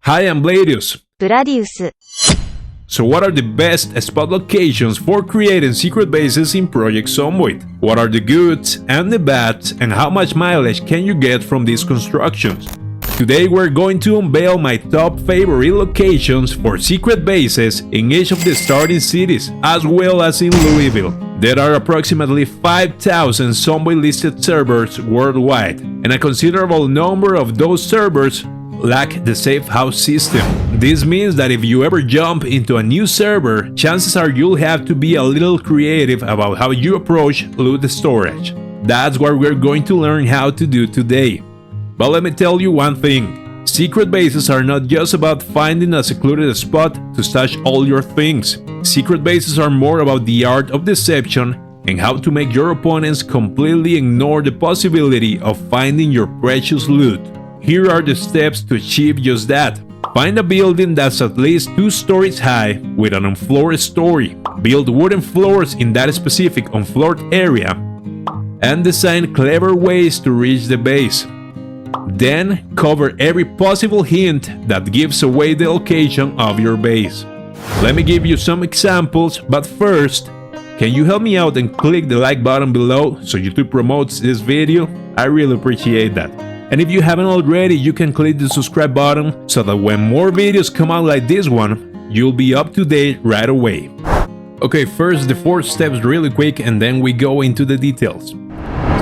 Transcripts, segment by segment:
Hi, I'm Bladiuss. Bladiuss. So what are the best spot locations for creating secret bases in Project Zomboid? What are the goods and the bads, and how much mileage can you get from these constructions? Today we're going to unveil my top favorite locations for secret bases in each of the starting cities, as well as in Louisville. There are approximately 5,000 Zomboid listed servers worldwide, and a considerable number of those servers lack the safe house system. This means that if you ever jump into a new server, chances are you'll have to be a little creative about how you approach loot storage. That's what we're going to learn how to do today. But let me tell you one thing, secret bases are not just about finding a secluded spot to stash all your things. Secret bases are more about the art of deception and how to make your opponents completely ignore the possibility of finding your precious loot. Here are the steps to achieve just that. Find a building that's at least 2 stories high with an unfloored story. Build wooden floors in that specific unfloored area and design clever ways to reach the base. Then cover every possible hint that gives away the location of your base. Let me give you some examples, but first, can you help me out and click the like button below so YouTube promotes this video? I really appreciate that. And if you haven't already, you can click the subscribe button so that when more videos come out like this one, you'll be up to date right away. Okay, first the 4 steps really quick and then we go into the details.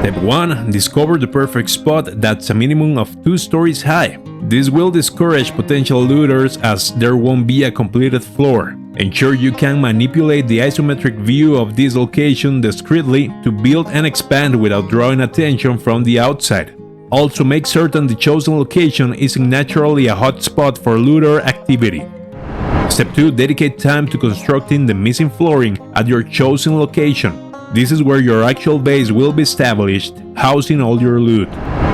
Step 1. Discover the perfect spot that's a minimum of 2 stories high. This will discourage potential looters as there won't be a completed floor. Ensure you can manipulate the isometric view of this location discreetly to build and expand without drawing attention from the outside. Also make certain the chosen location isn't naturally a hot spot for looter activity. Step 2. Dedicate time to constructing the missing flooring at your chosen location. This is where your actual base will be established, housing all your loot.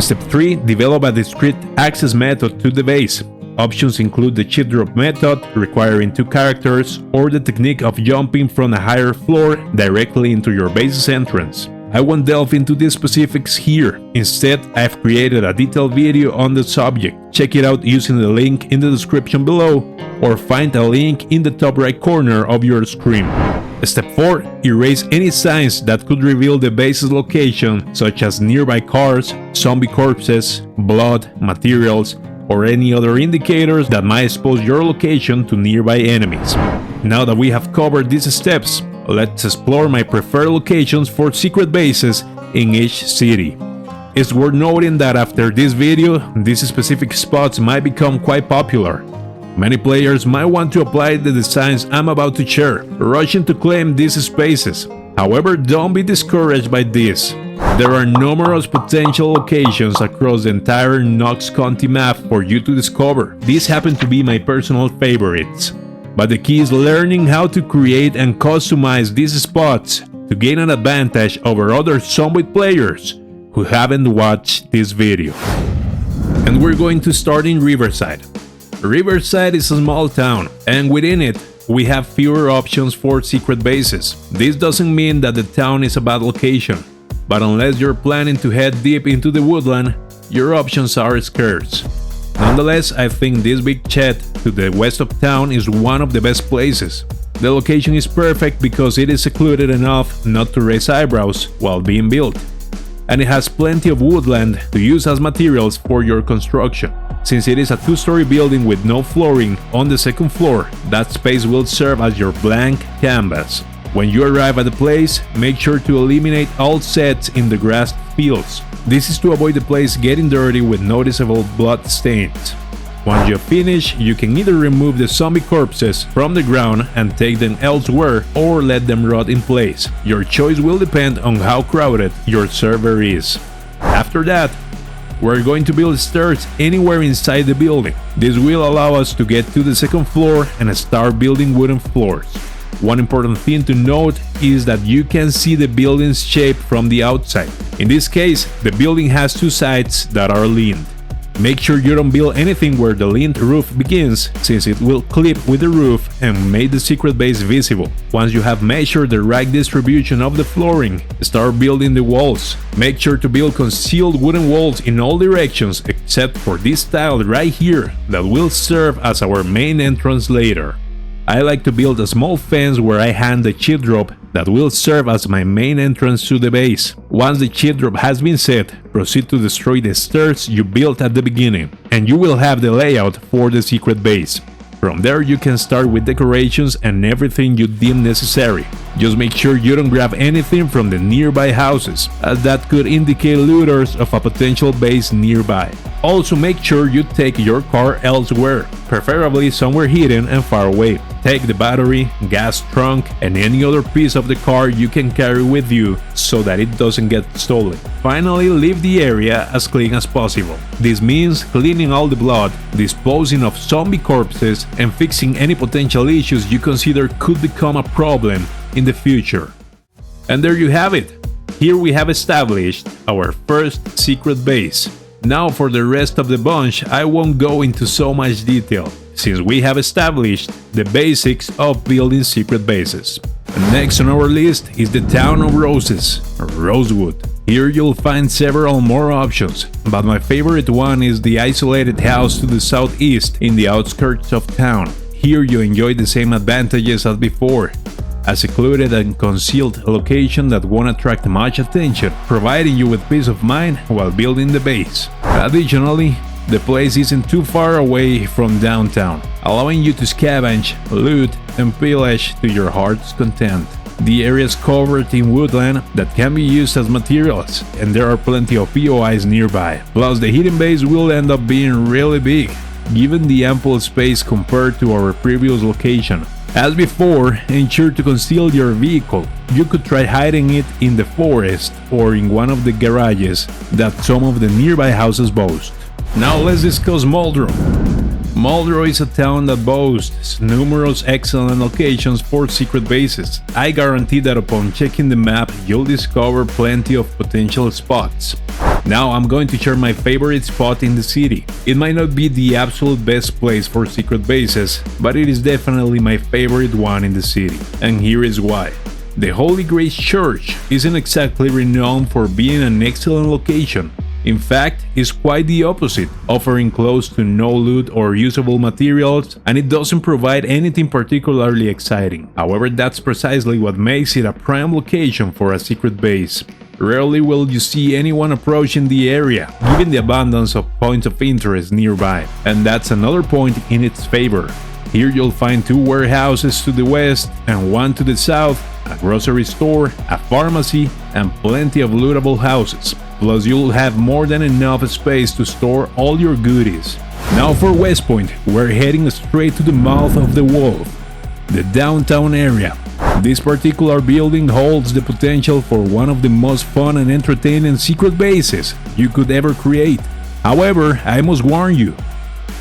Step 3. Develop a discrete access method to the base. Options include the cheat drop method, requiring 2 characters, or the technique of jumping from a higher floor directly into your base's entrance. I won't delve into these specifics here. Instead, I've created a detailed video on the subject. Check it out using the link in the description below, or find a link in the top right corner of your screen. Step 4. Erase any signs that could reveal the base's location, such as nearby cars, zombie corpses, blood, materials, or any other indicators that might expose your location to nearby enemies. Now that we have covered these steps, let's explore my preferred locations for secret bases in each city. It's worth noting that after this video, these specific spots might become quite popular. Many players might want to apply the designs I'm about to share, rushing to claim these spaces. However, don't be discouraged by this. There are numerous potential locations across the entire Knox County map for you to discover. These happen to be my personal favorites. But the key is learning how to create and customize these spots to gain an advantage over other Zomboid players who haven't watched this video. And we're going to start in Riverside. Riverside is a small town, and within it, we have fewer options for secret bases. This doesn't mean that the town is a bad location, but unless you're planning to head deep into the woodland, your options are scarce. Nonetheless, I think this big shed to the west of town is one of the best places. The location is perfect because it is secluded enough not to raise eyebrows while being built, and it has plenty of woodland to use as materials for your construction. Since it is a 2-story building with no flooring on the second floor, that space will serve as your blank canvas. When you arrive at the place, make sure to eliminate all sets in the grass fields. This is to avoid the place getting dirty with noticeable blood stains. Once you finish, you can either remove the zombie corpses from the ground and take them elsewhere, or let them rot in place. Your choice will depend on how crowded your server is. After that, we're going to build stairs anywhere inside the building. This will allow us to get to the second floor and start building wooden floors. One important thing to note is that you can see the building's shape from the outside. In this case, the building has 2 sides that are leaned. Make sure you don't build anything where the leaned roof begins, since it will clip with the roof and make the secret base visible. Once you have measured the right distribution of the flooring, start building the walls. Make sure to build concealed wooden walls in all directions except for this tile right here that will serve as our main entrance later. I like to build a small fence where I hang the chip drop that will serve as my main entrance to the base. Once the chip drop has been set, proceed to destroy the stairs you built at the beginning, and you will have the layout for the secret base. From there you can start with decorations and everything you deem necessary. Just make sure you don't grab anything from the nearby houses, as that could indicate looters of a potential base nearby. Also make sure you take your car elsewhere, preferably somewhere hidden and far away. Take the battery, gas trunk, and any other piece of the car you can carry with you so that it doesn't get stolen. Finally, leave the area as clean as possible. This means cleaning all the blood, disposing of zombie corpses, and fixing any potential issues you consider could become a problem in the future. And there you have it. Here we have established our first secret base. Now for the rest of the bunch, I won't go into so much detail, since we have established the basics of building secret bases. Next on our list is the town of Roses, Rosewood. Here you'll find several more options, but my favorite one is the isolated house to the southeast in the outskirts of town. Here you enjoy the same advantages as before, a secluded and concealed location that won't attract much attention, providing you with peace of mind while building the base. Additionally, the place isn't too far away from downtown, allowing you to scavenge, loot, and pillage to your heart's content. The area is covered in woodland that can be used as materials, and there are plenty of POIs nearby. Plus, the hidden base will end up being really big, given the ample space compared to our previous location. As before, ensure to conceal your vehicle. You could try hiding it in the forest or in one of the garages that some of the nearby houses boast. Now let's discuss Muldraugh. Muldraugh is a town that boasts numerous excellent locations for secret bases. I guarantee that upon checking the map, you'll discover plenty of potential spots. Now I'm going to share my favorite spot in the city. It might not be the absolute best place for secret bases, but it is definitely my favorite one in the city. And here is why. The Holy Grace Church isn't exactly renowned for being an excellent location. In fact, it's quite the opposite, offering close to no loot or usable materials, and it doesn't provide anything particularly exciting. However, that's precisely what makes it a prime location for a secret base. Rarely will you see anyone approaching the area, given the abundance of points of interest nearby, and that's another point in its favor. Here you'll find 2 warehouses to the west and 1 to the south, a grocery store, a pharmacy, and plenty of lootable houses. Plus you'll have more than enough space to store all your goodies. Now for West Point, we're heading straight to the mouth of the Wolf, the downtown area. This particular building holds the potential for one of the most fun and entertaining secret bases you could ever create. However, I must warn you,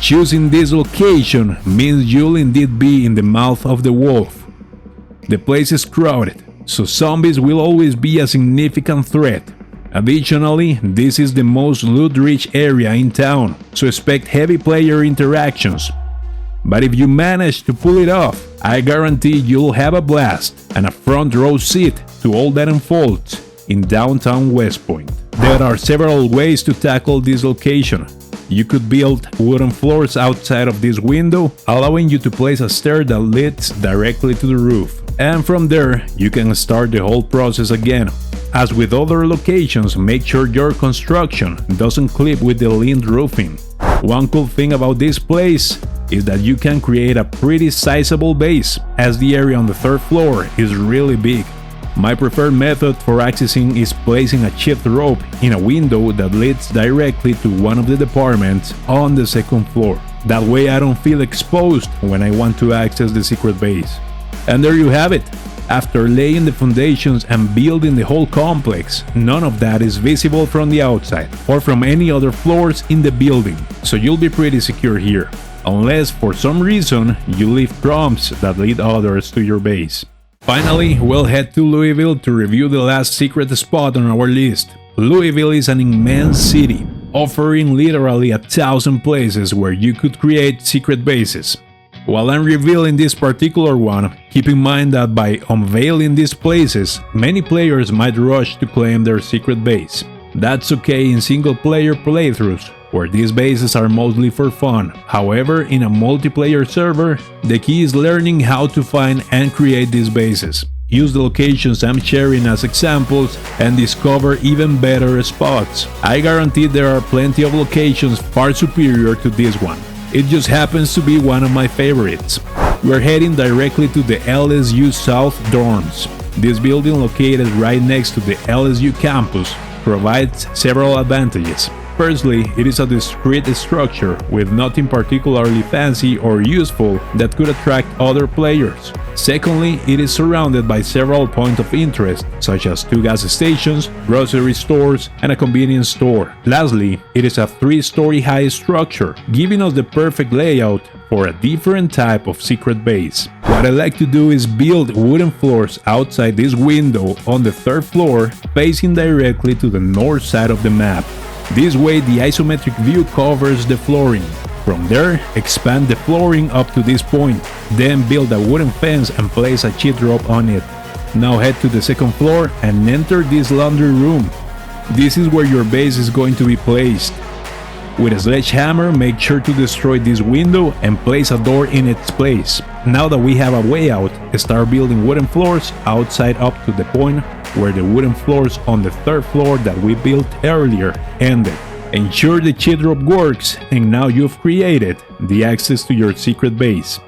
choosing this location means you'll indeed be in the mouth of the Wolf. The place is crowded, so zombies will always be a significant threat. Additionally, this is the most loot-rich area in town, so expect heavy player interactions. But if you manage to pull it off, I guarantee you'll have a blast and a front row seat to all that unfolds in downtown West Point. There are several ways to tackle this location. You could build wooden floors outside of this window, allowing you to place a stair that leads directly to the roof. And from there, you can start the whole process again. As with other locations, make sure your construction doesn't clip with the leaned roofing. One cool thing about this place is that you can create a pretty sizable base, as the area on the 3rd floor is really big. My preferred method for accessing is placing a chipped rope in a window that leads directly to one of the departments on the 2nd floor. That way I don't feel exposed when I want to access the secret base. And there you have it. After laying the foundations and building the whole complex, none of that is visible from the outside or from any other floors in the building, so you'll be pretty secure here, unless for some reason you leave crumbs that lead others to your base. Finally, we'll head to Louisville to review the last secret spot on our list. Louisville is an immense city, offering literally 1,000 places where you could create secret bases. While I'm revealing this particular one, keep in mind that by unveiling these places, many players might rush to claim their secret base. That's okay in single-player playthroughs, where these bases are mostly for fun. However, in a multiplayer server, the key is learning how to find and create these bases. Use the locations I'm sharing as examples and discover even better spots. I guarantee there are plenty of locations far superior to this one. It just happens to be one of my favorites. We're heading directly to the LSU South dorms. This building, located right next to the LSU campus, provides several advantages. Firstly, it is a discreet structure with nothing particularly fancy or useful that could attract other players. Secondly, it is surrounded by several points of interest, such as 2 gas stations, grocery stores, and a convenience store. Lastly, it is a 3-story high structure, giving us the perfect layout for a different type of secret base. What I like to do is build wooden floors outside this window on the 3rd floor, facing directly to the north side of the map. This way the isometric view covers the flooring. From there, expand the flooring up to this point, then build a wooden fence and place a cheat drop on it. Now head to the 2nd floor and enter this laundry room. This is where your base is going to be placed. With a sledgehammer, make sure to destroy this window and place a door in its place. Now that we have a way out, start building wooden floors outside up to the point where the wooden floors on the 3rd floor that we built earlier ended. Ensure the cheat drop works, and now you've created the access to your secret base.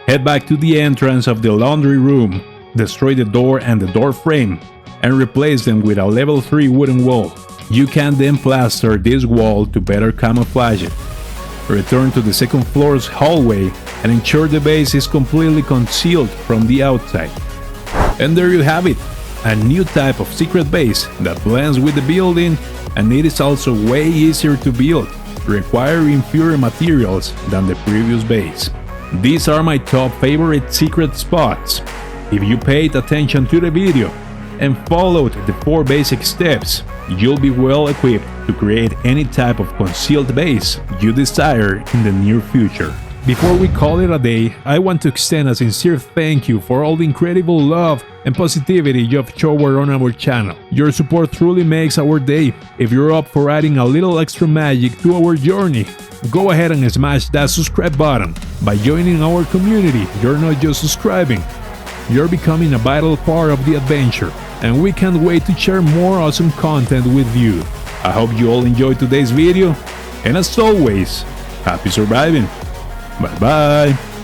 Head back to the entrance of the laundry room, destroy the door and the door frame, and replace them with a level 3 wooden wall. You can then plaster this wall to better camouflage it. Return to the 2nd floor's hallway and ensure the base is completely concealed from the outside. And there you have it, a new type of secret base that blends with the building, and it is also way easier to build, requiring fewer materials than the previous base. These are my top favorite secret spots. If you paid attention to the video and followed the 4 basic steps, you'll be well equipped to create any type of concealed base you desire in the near future. Before we call it a day, I want to extend a sincere thank you for all the incredible love and positivity you have showered on our channel. Your support truly makes our day. If you're up for adding a little extra magic to our journey, go ahead and smash that subscribe button. By joining our community, you're not just subscribing, you're becoming a vital part of the adventure, and we can't wait to share more awesome content with you. I hope you all enjoyed today's video, and as always, happy surviving. Bye bye.